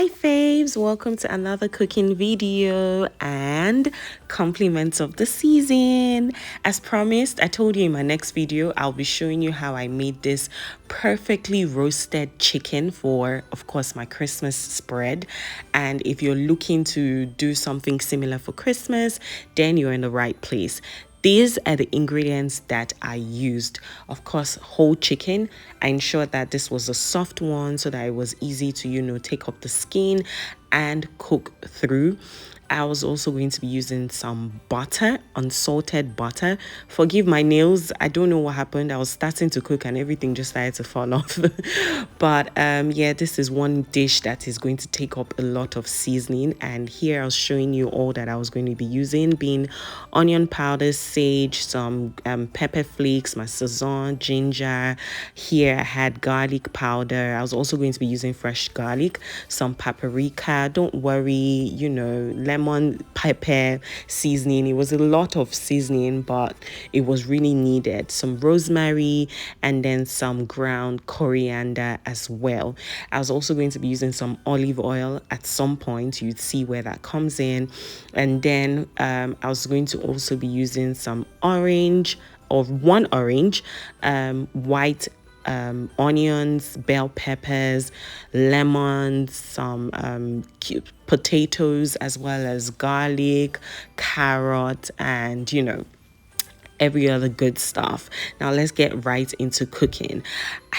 Hi faves, welcome to another cooking video and compliments of the season. As promised, I told you in my next video I'll be showing you how I made this perfectly roasted chicken for, of course, my Christmas spread. And if you're looking to do something similar for Christmas, then you're in the right place. These are the ingredients that I used. Of course, whole chicken. I ensured that this was a soft one so that it was easy to, take up the skin and cook through. I was also going to be using some butter, unsalted butter. Forgive my nails. I don't know what happened. I was starting to cook and everything just started to fall off. But yeah, this is one dish that is going to take up a lot of seasoning. And here I was showing you all that I was going to be using, being onion powder, sage, some pepper flakes, my sazon, ginger. Here I had garlic powder. I was also going to be using fresh garlic, some paprika. Don't worry, lemon, pepper, seasoning. It was a lot of seasoning, but it was really needed. Some rosemary and then some ground coriander as well. I was also going to be using some olive oil at some point. You'd see where that comes in. And then I was going to also be using some orange, or one orange, white onions, bell peppers, lemons, some potatoes, as well as garlic, carrot, and every other good stuff. Now let's get right into cooking.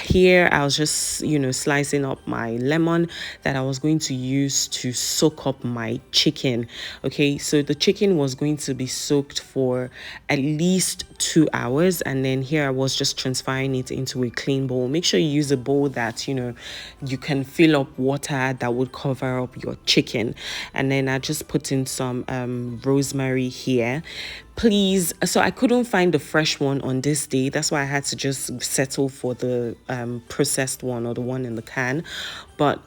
Here I was just slicing up my lemon that I was going to use to soak up my chicken. Okay, so the chicken was going to be soaked for at least 2 hours, and then here I was just transferring it into a clean bowl. Make sure you use a bowl that you can fill up water that would cover up your chicken. And then I just put in some rosemary here. Please, so I couldn't find the fresh one on this day. That's why I had to just settle for the processed one, or the one in the can. But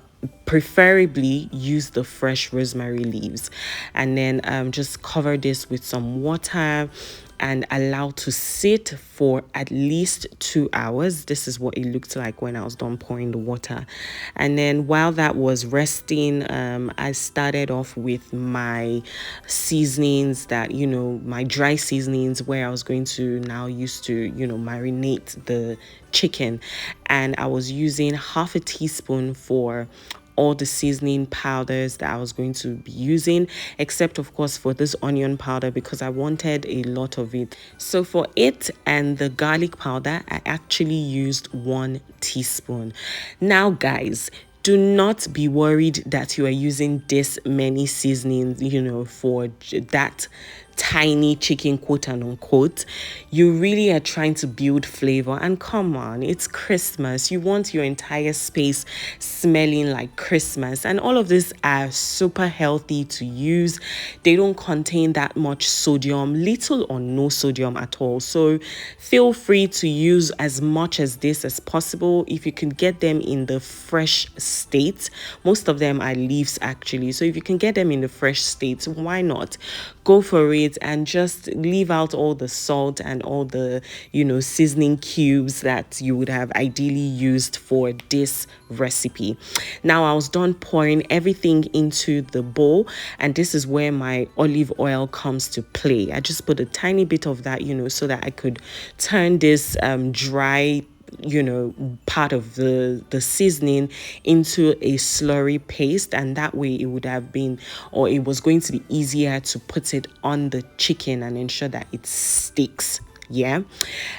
preferably use the fresh rosemary leaves. And then just cover this with some water and allow to sit for at least 2 hours. This is what it looked like when I was done pouring the water. And then while that was resting, I started off with my seasonings that, my dry seasonings, where I was going to now use to, marinate the chicken. And I was using half a teaspoon for all the seasoning powders that I was going to be using, except of course for this onion powder, because I wanted a lot of it. So for it and the garlic powder, I actually used 1 teaspoon. Now guys, do not be worried that you are using this many seasonings, for that tiny chicken, quote and unquote. You really are trying to build flavor, and come on, it's Christmas. You want your entire space smelling like Christmas, and all of this are super healthy to use. They don't contain that much sodium, little or no sodium at all. So feel free to use as much as this as possible. If you can get them in the fresh state, most of them are leaves actually, so if you can get them in the fresh state, why not? Go for it, and just leave out all the salt and all the seasoning cubes that you would have ideally used for this recipe. Now I was done pouring everything into the bowl, and this is where my olive oil comes to play. I just put a tiny bit of that, so that I could turn this dry part of the seasoning into a slurry paste, and that way it would have been, or it was going to be easier to put it on the chicken and ensure that it sticks. Yeah.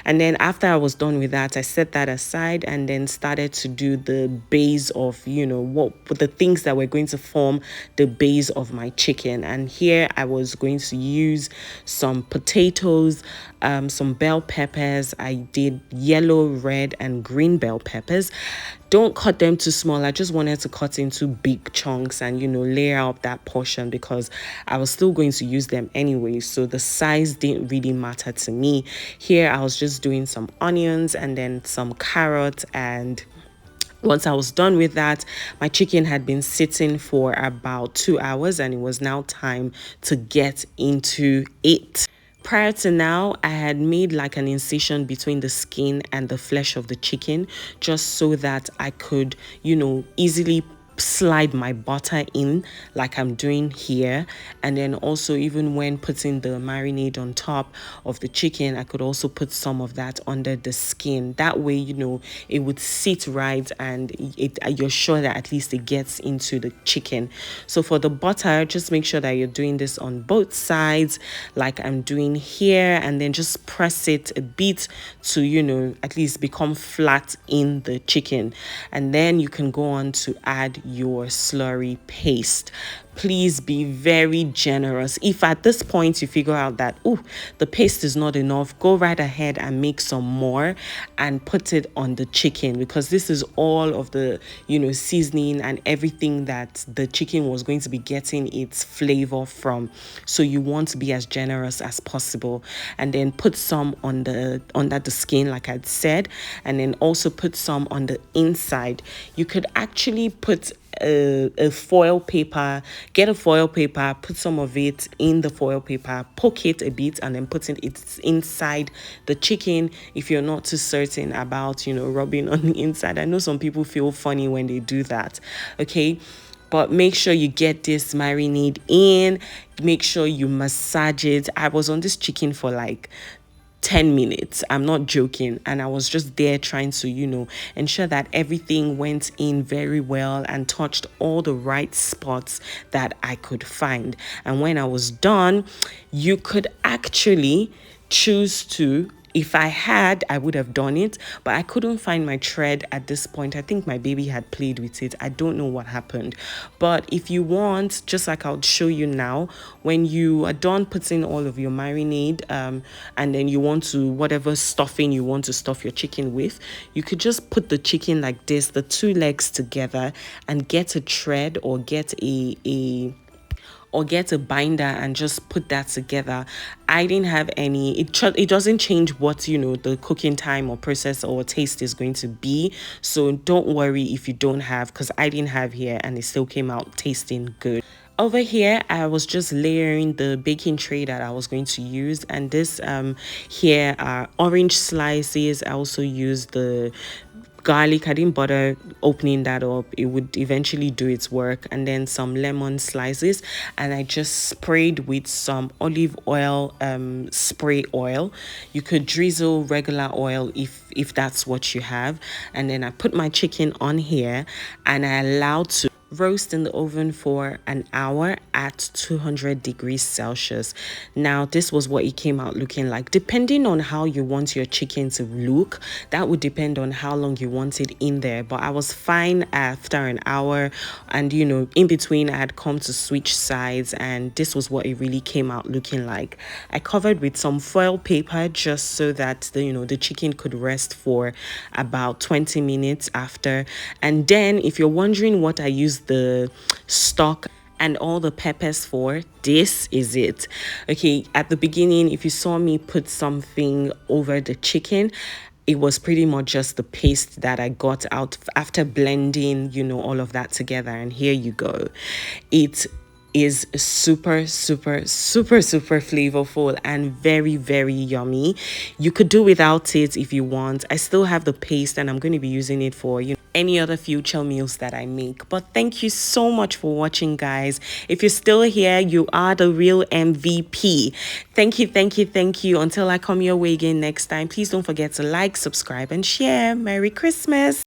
And then after I was done with that, I set that aside and then started to do the base of what the things that were going to form the base of my chicken. And here I was going to use some potatoes, some bell peppers. I did yellow, red, and green bell peppers. Don't cut them too small. I just wanted to cut into big chunks and layer out that portion, because I was still going to use them anyway, so the size didn't really matter to me. Here I was just doing some onions and then some carrots, and once I was done with that, my chicken had been sitting for about 2 hours, and it was now time to get into it. Prior to now, I had made like an incision between the skin and the flesh of the chicken, just so that I could, easily slide my butter in like I'm doing here. And then also, even when putting the marinade on top of the chicken, I could also put some of that under the skin. That way, it would sit right, and you're sure that at least it gets into the chicken. So for the butter, just make sure that you're doing this on both sides like I'm doing here, and then just press it a bit to at least become flat in the chicken. And then you can go on to add your slurry paste. Please be very generous. If at this point you figure out that the paste is not enough, go right ahead and make some more and put it on the chicken, because this is all of the seasoning and everything that the chicken was going to be getting its flavor from. So you want to be as generous as possible. And then put some under the skin like I'd said, and then also put some on the inside. You could actually put a foil paper, get a foil paper, put some of it in the foil paper, poke it a bit, and then put it inside the chicken if you're not too certain about rubbing on the inside. I know some people feel funny when they do that, okay? But make sure you get this marinade in. Make sure you massage it. I was on this chicken for like 10 minutes. I'm not joking. And I was just there trying to, ensure that everything went in very well and touched all the right spots that I could find. And when I was done, you could actually choose to, if I had, I would have done it, but I couldn't find my thread at this point. I think my baby had played with it. I don't know what happened. But if you want, just like I'll show you now, when you are done putting all of your marinade, and then you want to, whatever stuffing you want to stuff your chicken with, you could just put the chicken like this, the two legs together, and get a thread or get a binder and just put that together. I didn't have any. It doesn't change what the cooking time or process or taste is going to be, so don't worry if you don't have, because I didn't have here and it still came out tasting good. Over here, I was just layering the baking tray that I was going to use, and this here are orange slices. I also used the garlic. I didn't bother opening that up, it would eventually do its work. And then some lemon slices, and I just sprayed with some olive oil, spray oil. You could drizzle regular oil if that's what you have. And then I put my chicken on here, and I allowed to roast in the oven for an hour at 200 degrees Celsius. Now, this was what it came out looking like. Depending on how you want your chicken to look, that would depend on how long you want it in there. But I was fine after an hour, and in between I had come to switch sides, and this was what it really came out looking like. I covered with some foil paper just so that the chicken could rest for about 20 minutes after. And then, if you're wondering what I used the stock and all the peppers for, this is it. Okay, at the beginning, if you saw me put something over the chicken, it was pretty much just the paste that I got out after blending all of that together. And here you go. It is super flavorful and very, very yummy. You could do without it if you want. I still have the paste, and I'm going to be using it for any other future meals that I make. But thank you so much for watching, guys. If you're still here, you are the real MVP. Thank you. Until I come your way again next time, please don't forget to like, subscribe, and share. Merry Christmas.